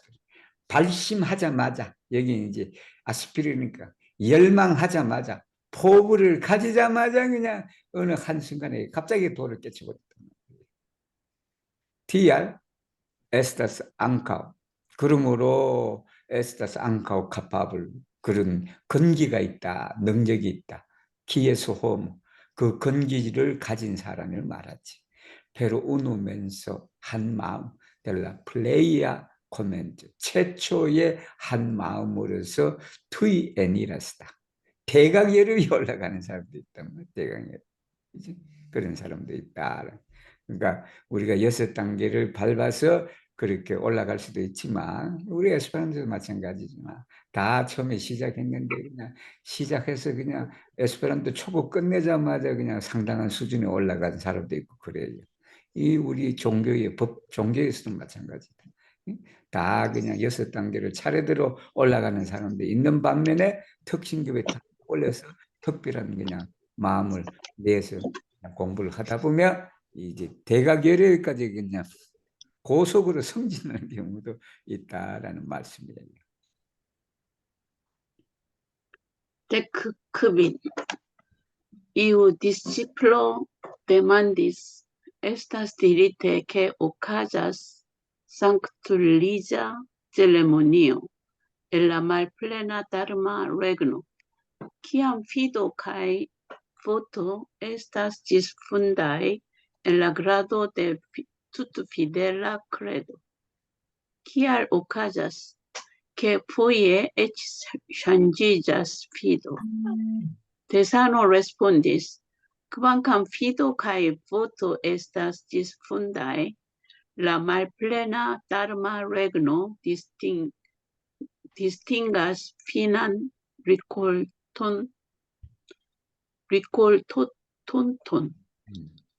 발심하자마자 여기 이제 아스피르니까 열망하자마자 포부를 가지자마자 그냥 어느 한순간에 갑자기 돌을 깨쳐버렸단 말이에요. TR 에스타스 앙카오. 그러므로 에스타스 앙카오 카파블 그런 건기가 있다, 능력이 있다. 키에스 홈 그 건기를 가진 사람을 말하지. 페루 우누면서 한 마음 델라 플레이아 코멘트 최초의 한 마음으로서 투이 애니라스다. 대강예로 올라가는 사람도 있단 말이야. 대강예 그런 사람도 있다. 그러니까 우리가 6단계를 밟아서 그렇게 올라갈 수도 있지만 우리 에스페란토도 마찬가지지만 다 처음에 시작했는데 그냥 시작해서 그냥 에스페란토 초보 끝내자마자 그냥 상당한 수준에 올라간 사람도 있고 그래요. 이 우리 종교에서도 마찬가지다. 다 그냥 6단계를 차례대로 올라가는 사람도 있는 반면에 특신급에 다 올려서 특별한 그냥 마음을 내서 공부를 하다 보면 이제 대각열애까지 그냥 고속으로 성진하는 경우도 있다라는 말씀이에요. Decubit iu disciplo demandis estas dirite que okazas sanctuliza ceremonio en la malplena dharma regno, kiam fido kai voto estas gisfundae en la grado de tutfidela credo. Kial okazas que foje ec ŝanĝiĝas fido? Tesano respondis, kvankam fido kaj voto estas ĝisfundae, la malplena dharma regno distingas finan rikoltonton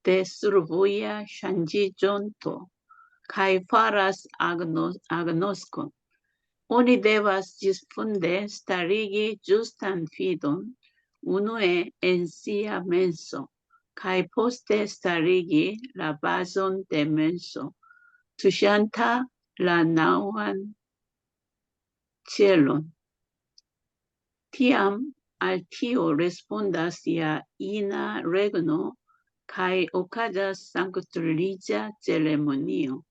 de survoja ŝanĝiĝonto kaj faras agnoskon. Oni devas ĝisfunde starigi ĝustan fidon unue en sia menso, kaj poste starigi la bazon de menso, tuŝanta la naŭan celon. Tiam al tio respondas ja ina regno kaj okazas sanktuliza ceremonio.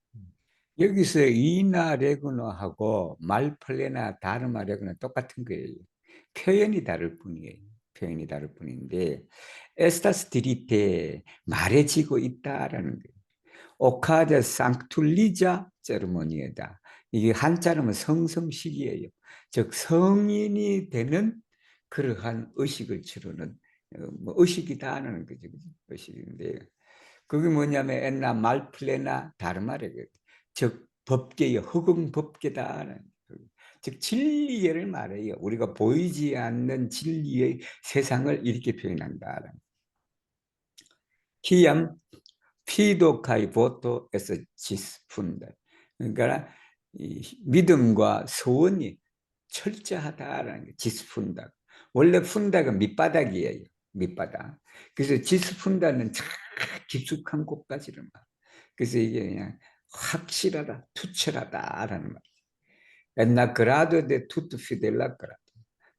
여기서 이나 레그노하고 말플레나 다르마 레그노 똑같은 거예요. 표현이 다를 뿐이에요. 표현이 다를 뿐인데 에스타스 디리테 말해지고 있다라는 거예요. 오카자 상툴리자 세르모니에다. 이게 한자로는 성성식이에요. 즉 성인이 되는 그러한 의식을 치르는 의식이다라는 거죠. 의식인데 그게 뭐냐면 엔나 말플레나 다르마레거든요. 즉 법계의 허공 법계다라는 즉 진리를 말해요. 우리가 보이지 않는 진리의 세상을 이렇게 표현한다. 키암 피도카이 보토에서 지스푼다. 그러니까 이 믿음과 소원이 철저하다라는 게 지스푼다. 원래 푼다가 밑바닥이에요. 밑바닥. 그래서 지스푼다는 참 깊숙한 곳까지를 말. 그래서 이게 그냥 확실하다, 투철하다라는 말이에요. 옛날 그라도 데 투투 피델라 그라도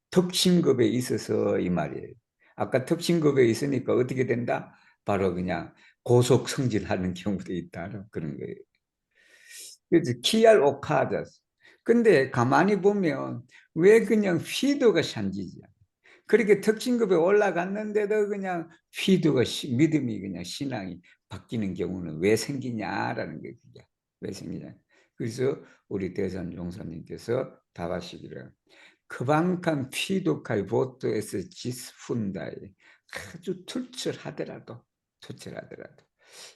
특신급에 있어서 이 말이에요. 아까 특신급에 있으니까 어떻게 된다? 바로 그냥 고속 성질하는 경우도 있다 그런 거예요. 그래서 키알 오카자스. 근데 가만히 보면 왜 그냥 피도가 샨지지? 그렇게 특신급에 올라갔는데도 그냥 피도가 믿음이 그냥 신앙이 바뀌는 경우는 왜 생기냐라는 게 그게 왜 생기냐. 그래서 우리 대산 용사님께서 답하시기를 그만큼 피도카이 보토에서 지스푼다에 아주 투철하더라도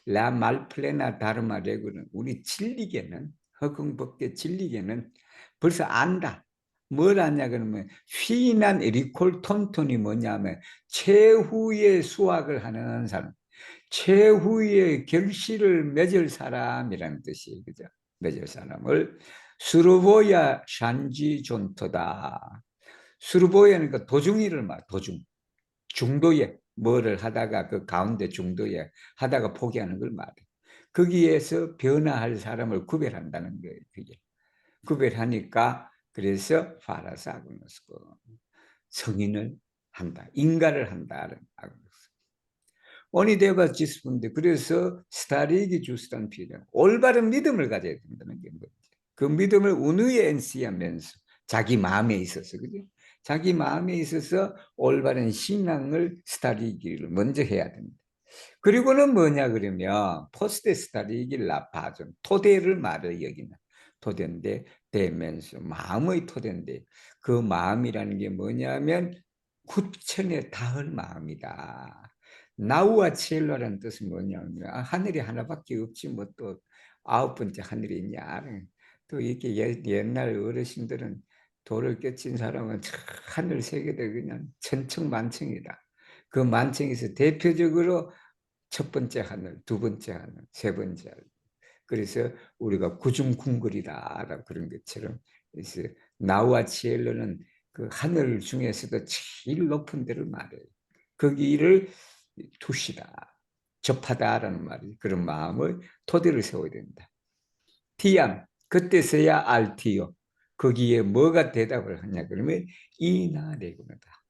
라 말플레나 다르마 레고는 우리 진리계는 허공법계 진리계는 벌써 안다. 뭘 아냐 그러면 휘난 리콜톤톤이 뭐냐면 최후의 수학을 하는 사람, 최후의 결실을 맺을 사람이라는 뜻이에요. 그죠? 맺을 사람을 수르보야 샨지 존토다. 수르보야니까 도중이를 말, 도중. 중도에 뭐를 하다가 그 가운데 중도에 하다가 포기하는 걸 말해. 거기에서 변화할 사람을 구별한다는 거예요. 그게. 구별하니까 그래서 파라사그노스고 성인을 한다. 인가를 한다는 오니데바 지스푼데 그래서 스타리기 주스단 필요. 올바른 믿음을 가져야 된다는 게 뭐지? 그 믿음을 운우에 엔시하면서 자기 마음에 있어서 그죠? 자기 마음에 있어서 올바른 신앙을 스타리기를 먼저 해야 된다. 그리고는 뭐냐 그러면 포스트 스타리기 라파존 토대를 말해 여기는 토대인데 대면서 마음의 토대인데 그 마음이라는 게 뭐냐면 구천에 닿을 마음이다. 나우와 첼로라는 뜻은 뭐냐면 하늘이 하나밖에 없지 뭐 또 9번째 하늘이 있냐. 또 이렇게 옛날 어르신들은 돌을 깨친 사람은 하늘 세계도 그냥 천청만청이다. 그 만청에서 대표적으로 첫 번째 하늘, 두 번째 하늘, 세 번째 하늘. 그래서 우리가 구중궁궐이다 그런 것처럼, 그래서 나우와 치엘로는 그 하늘 중에서도 제일 높은 데를 말해요. 거기를 투시다, 접하다라는 말이, 그런 마음을 토대를 세워야 된다. 티암, 그때서야 알티요. 거기에 뭐가 대답을 하냐 그러면 이나레구나다.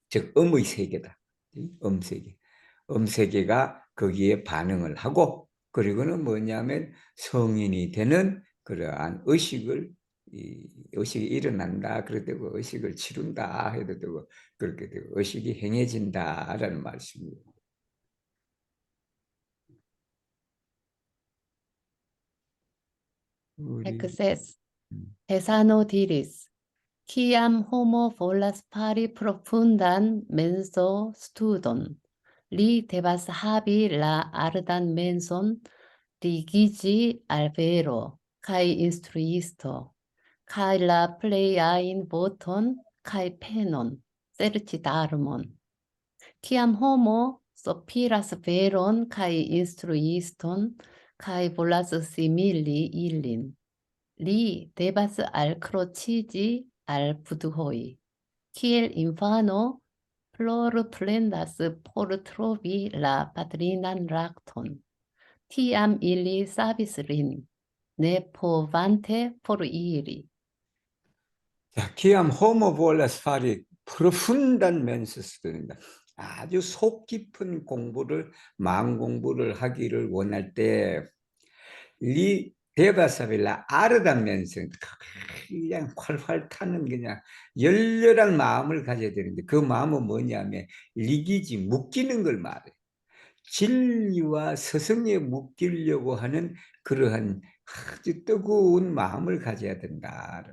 즉 음의 세계다. 음세계. 음세계가 거기에 반응을 하고, 그리고는 뭐냐면 성인이 되는 그러한 의식이 일어난다. 그럴 때고 의식을 치룬다 해도 되고, 그렇게 되고 의식이 행해진다라는 말씀이에요. Access. Tesano diris. Quiam homo volas fari profundan menso studon. Li devas habi la ardan menson digigi al vero, kai instruisto, kai la pleiain voton, kai penon, sercitarmon. Quiam homo sopiras veron kai instruiston, kai volas simili illin. Li devas alcrocigi al pudhoi. Kiel infano plorplendas por trovi la patrinan lakton. Tiam ili savis lin, ne povante foriri. 자, 키암 호모 볼라스 파리 프로푼단 멘스스입니다. 아주 속 깊은 공부를, 마음 공부를 하기를 원할 때, 리 데바사빌라 아르다면서 그냥 활활 타는 그냥 열렬한 마음을 가져야 되는데, 그 마음은 뭐냐면 리기지, 묶이는 걸 말해. 진리와 스승에 묶이려고 하는 그러한 아주 뜨거운 마음을 가져야 된다.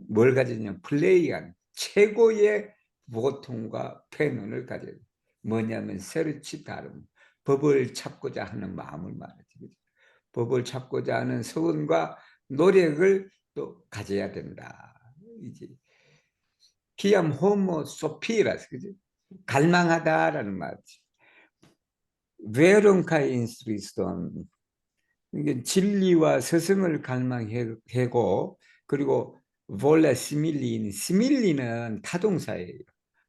뭘 가졌냐면 플레이한 최고의 보통과 패넌을 가져야 돼. 뭐냐면 세르치 다름, 법을 찾고자 하는 마음을 말하지. 법을 찾고자 하는 서원과 노력을 또 가져야 된다. 이제 키암 호모 소피라스, 그지? 갈망하다라는 말이지. 베론카이 인스트리스톤, 이게 진리와 스승을 갈망하고, 그리고 볼레 시밀리는 타동사예요.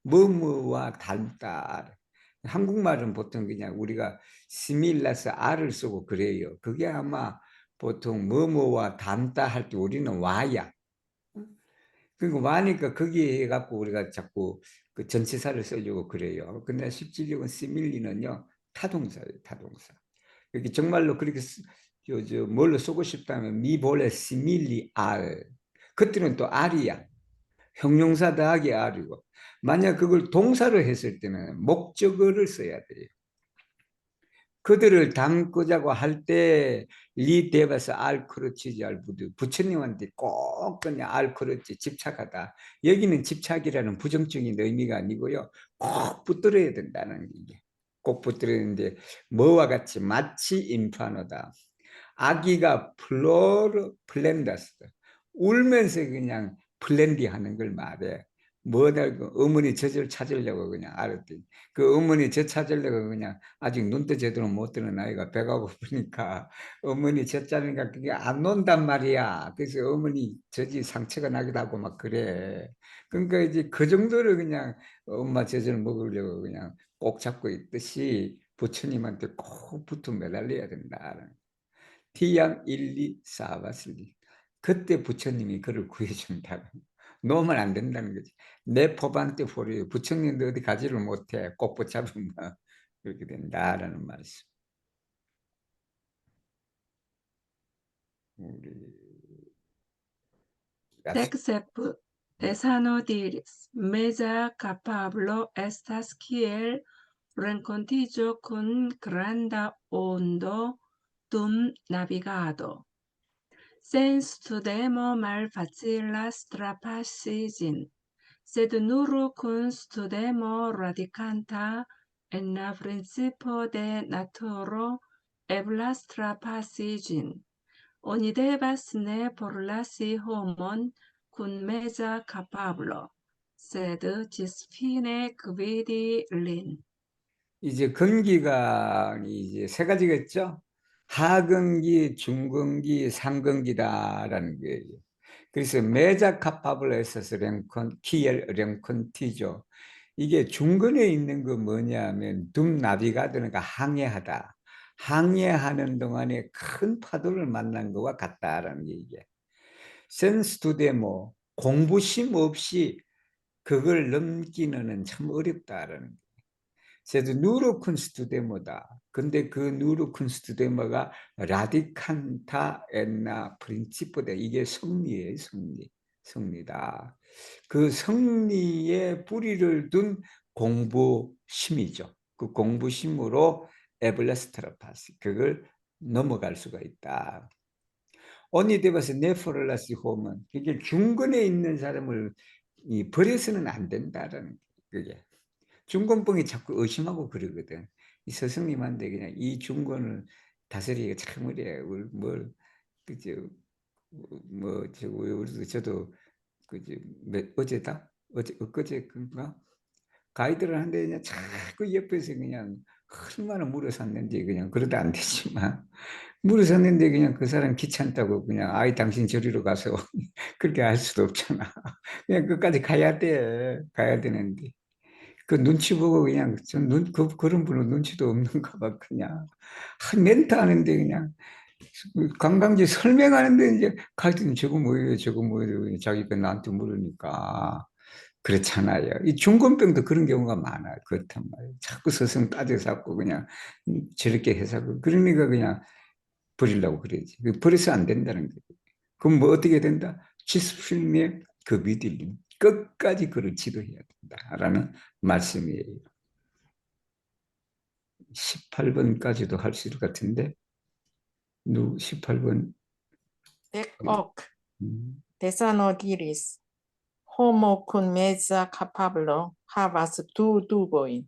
뭐뭐와 닮다. 한국말은 보통 그냥 우리가 시밀라서 R을 쓰고 그래요. 그게 아마 보통 뭐뭐와 닮다 할 때 우리는 와야. 그리고 와니까 거기에 해갖고 우리가 자꾸 그 전치사를 쓰려고 그래요. 근데 실질적인 시밀리는요, 타동사예요, 타동사. 이렇게 정말로 그렇게 뭘로 쓰고 싶다면 미볼레 시밀리 알. 그때는 또 알이야. 형용사 더하기 알이고. 만약 그걸 동사로 했을 때는 목적어를 써야 돼요. 그들을 담고자고 할 때 리데바스 알크로치지 알부드, 부처님한테 꼭 그냥 알크로치 집착하다. 여기는 집착이라는 부정적인 의미가 아니고요, 꼭 붙들어야 된다는 게, 꼭 붙들어야 되는데 뭐와 같이 마치 인파노다. 아기가 플렌다스, 울면서 그냥 플랜디 하는 걸 말해. 뭐다, 그 어머니 젖을 찾으려고 그냥 알았더니, 그 어머니 젖 찾으려고 그냥 아직 눈도 제대로 못 뜨는 아이가 배가 고프니까 어머니 젖 짜니까 그게 안 논단 말이야. 그래서 어머니 젖이 상처가 나기도 하고 막 그래. 그러니까 이제 그 정도로 그냥 엄마 젖을 먹으려고 그냥 꼭 잡고 있듯이 부처님한테 꼭 붙어 매달려야 된다. 티양 1, 2, 4 봤으니 그때 부처님이 그를 구해준다. 놓으면 안 된다는 거지. 내 포반테 포리, 부처님도 어디 가지를 못해. 꼭 붙잡으면 그렇게 된다라는 말씀. Sexep Tesano diris, meza capablo estas kiel rencontillo con granda ondo dum navigado. Sen studemo malfacilas trapasi ĝin, sed nur kun studemo radikanta en la principo de naturo eblas trapasi ĝin. Oni devas ne forlasi homon kun meza kapablo, sed ĝisfine gvidi lin. 이제 근기가 이제 세 가지가 있죠. 하근기, 중근기, 상근기다라는 거예요. 그래서 메자 카파블로 에서스 랭콘, 키엘 랭콘 티죠. 이게 중근에 있는 거 뭐냐면 둠 나비가드니까 항해하다. 항해하는 동안에 큰 파도를 만난 것과 같다라는 게 이게. 센스투데모, 공부심 없이 그걸 넘기는 참 어렵다라는 거예요. 그래서 누르쿤스트데모다. 근데 그 누르쿤스트데모가 라디칸타 엔나 프린치포데 이게 승리예요, 승리다. 그 승리에 뿌리를 둔 공부심이죠. 그 공부심으로 에블레스트라파스 그걸 넘어갈 수가 있다. 언니 데바스 네포를라시 홈은 이게 중근에 있는 사람을 버려서는 안 된다라는 그게. 중건봉이 자꾸 의심하고 그러거든. 이 스승님한테 그냥 이 중건을 다스리기가 참 어려워요. 뭘, 그죠, 우리도 저도, 그죠, 엊그제 그인가? 가이드를 하는데 그냥 자꾸 옆에서 그냥 얼마나 물어 샀는지 그냥 그러다 안 되지만 물어 샀는데 그냥 그 사람 귀찮다고 그냥 아이 당신 저리로 가서 그렇게 할 수도 없잖아. 그냥 끝까지 가야 되는데. 그 눈치 보고 그냥 그런 분은 눈치도 없는가 봐 그냥 한 멘트 하는데 그냥 관광지 설명하는데 이제 가이드는 저거 뭐예요 자기가 나한테 물으니까 그렇잖아요. 이 중건병도 그런 경우가 많아요. 그렇단 말이에요. 자꾸 스승 따져 잡고 그냥 저렇게 해서 그러니까 그냥 버리려고 그러지. 버려서 안 된다는 거예요. 그럼 뭐 어떻게 된다? 지스필름의 그 믿음 끝까지 그를 지도해야 된다라는 말씀이에요. 18번까지도 할 수 있을 것 같은데 18번 Decok, Thessalonidiris, homo cum meza capablo havas du dubojn.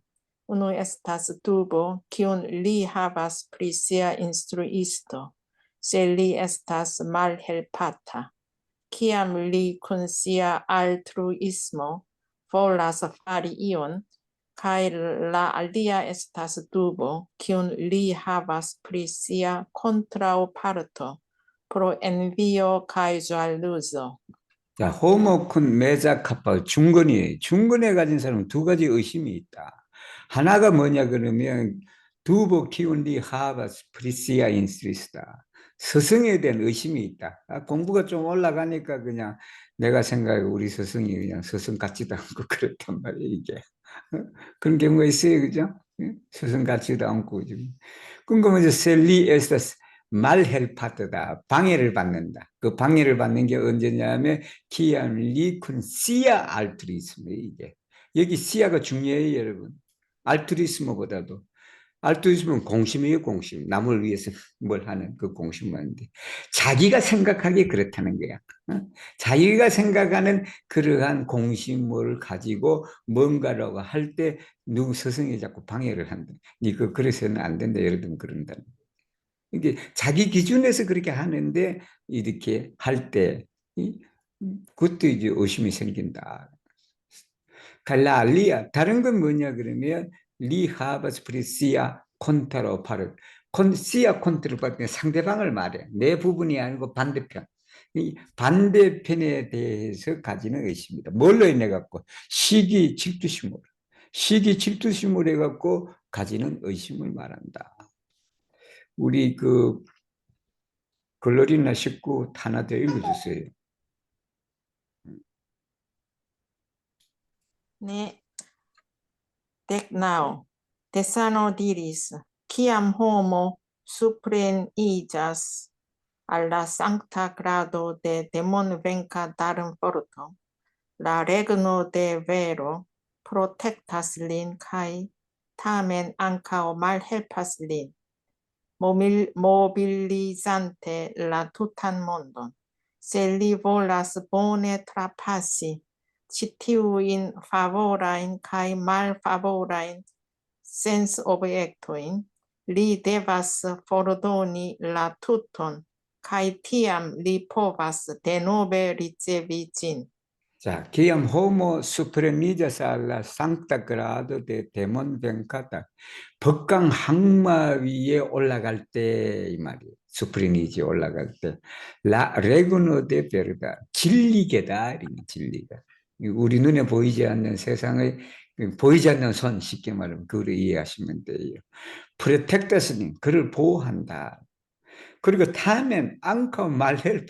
Unu estas dubo, kiun li havas pri sia instruisto, se li estas malhelpata. Kiam li kun sia altruismo volas fari ion, kaj la alia estas dubo, kiun li havas pri sia kontraŭparto, pro envio kaj ĵaluzo. 자, 호모쿤 메자카파 중건이에요. 중건에 가진 사람은 두 가지 의심이 있다. 하나가 뭐냐 그러면 두보 키운리 하바스 프리시아 인스리스다. 스승에 대한 의심이 있다. 공부가 좀 올라가니까 그냥 내가 생각해 우리 스승이 그냥 스승 같지도 않고 그렇단 말이에요 이게. 그런 경우가 있어요, 그죠? 스승 같지도 않고 그럼 이제 셀리 에스타스 말헬파트다. 방해를 받는다. 그 방해를 받는 게 언제냐면 키안 리쿤 시아 알트리스모 이게. 여기 시아가 중요해요, 여러분. 알트리스모보다도. 알트리스모는 공심이에요, 공심. 남을 위해서 뭘 하는 그 공심만인데 자기가 생각하기에 그렇다는 거야. 자기가 생각하는 그러한 공심을 가지고 뭔가라고 할 때 누구 스승이 자꾸 방해를 한다. 이거 그래서는 안 된다. 예를 들면 그런다. 이게 자기 기준에서 그렇게 하는데 이렇게 할 때 그것도 이제 의심이 생긴다. 갈라알리아 다른 건 뭐냐 그러면 리하바스 프리시아 콘타로 파르 시아 콘트로 파르 상대방을 말해 내 부분이 아니고 반대편 이 반대편에 대해서 가지는 의심이다. 뭘로 인해 갖고 시기 질투심으로 해 갖고 가지는 의심을 말한다. 우리 그 글로리나 19 하나 더 읽어주세요. Ne decnao, Thessalonidiris, kiam homo suprenigas alla sancta grado de demon venca darum forto, la regno de vero protectas lin kai tamen ancao malhelpas lin, mobilizante la tutan mondon. Se li volas bone trapasi citiuin favorain kai malfavorain sens objectoin, li devas fordoni la tuton, kai tiam li povas denove ricevi ĝin. 자, kiam homo supremigas alla sancta grado de demon vencata, 법강 항마 위에 올라갈 때 이 말이에요. 수프리니지 올라갈 때, 라 레그노 데 베르다, 진리계다, 진리가. 우리 눈에 보이지 않는 세상의 보이지 않는 선, 쉽게 말하면 그걸 이해하시면 돼요. 프로텍터스는 그를 보호한다. 그리고 타면 앙커 말헬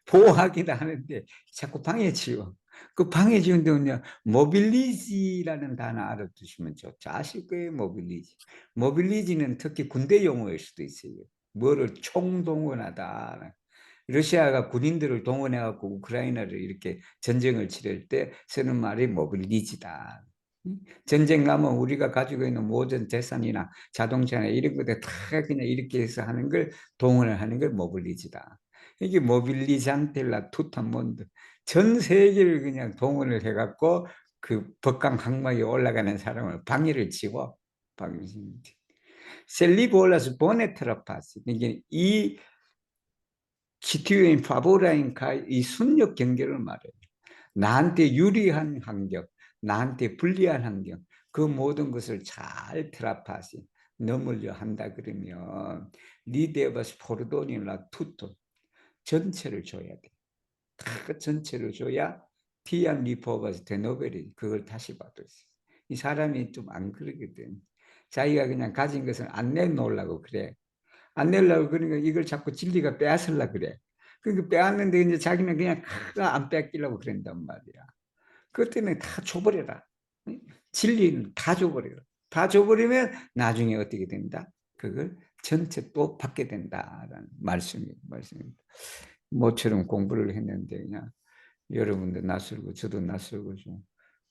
보호하기도 하는데 자꾸 방해치워. 그 방해지운데는요, 모빌리지라는 단어 알아두시면 좋죠. 아실 거예요, 모빌리지. 모빌리지는 특히 군대 용어일 수도 있어요. 뭐를 총동원하다. 러시아가 군인들을 동원해갖고 우크라이나를 이렇게 전쟁을 치를 때 쓰는 말이 모빌리지다. 전쟁 나면 우리가 가지고 있는 모든 재산이나 자동차나 이런 것들 다 그냥 이렇게 해서 하는 걸 동원을 하는 걸 모빌리지다. 이게 모빌리잔텔라 투타몬드. 전 세계를 그냥 동원을 해갖고 그 법강 항막에 올라가는 사람을 방해를 치고 셀리볼라스 보네트라파스. 이게 이 키티오인 파보라인카 이 순력 경계를 말해요. 나한테 유리한 환경, 나한테 불리한 환경, 그 모든 것을 잘 트라파시 넘으려 한다 그러면 리데바스 포르도니라 투토 전체를 줘야 돼. 다 전체를 줘야 티안 리포바스 데노벨이 그걸 다시 받을 수 있어. 이 사람이 좀 안 그러거든. 자기가 그냥 가진 것을 안 내놓으려고 그래. 안 내려고 그러니까 이걸 자꾸 진리가 빼앗으려고 그래. 그러니까 빼앗는데 이제 자기는 그냥 안 뺏기려고 그런단 말이야. 그것 때문에 다 줘버려라. 진리는 다 줘버려라. 다 줘버리면 나중에 어떻게 된다? 그걸 전체 또 받게 된다라는 말씀입니다. 모처럼 공부를 했는데 그냥 여러분도 낯설고 저도 낯설고 좀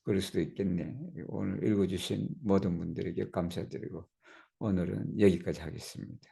그럴 수도 있겠네. 오늘 읽어주신 모든 분들에게 감사드리고 오늘은 여기까지 하겠습니다.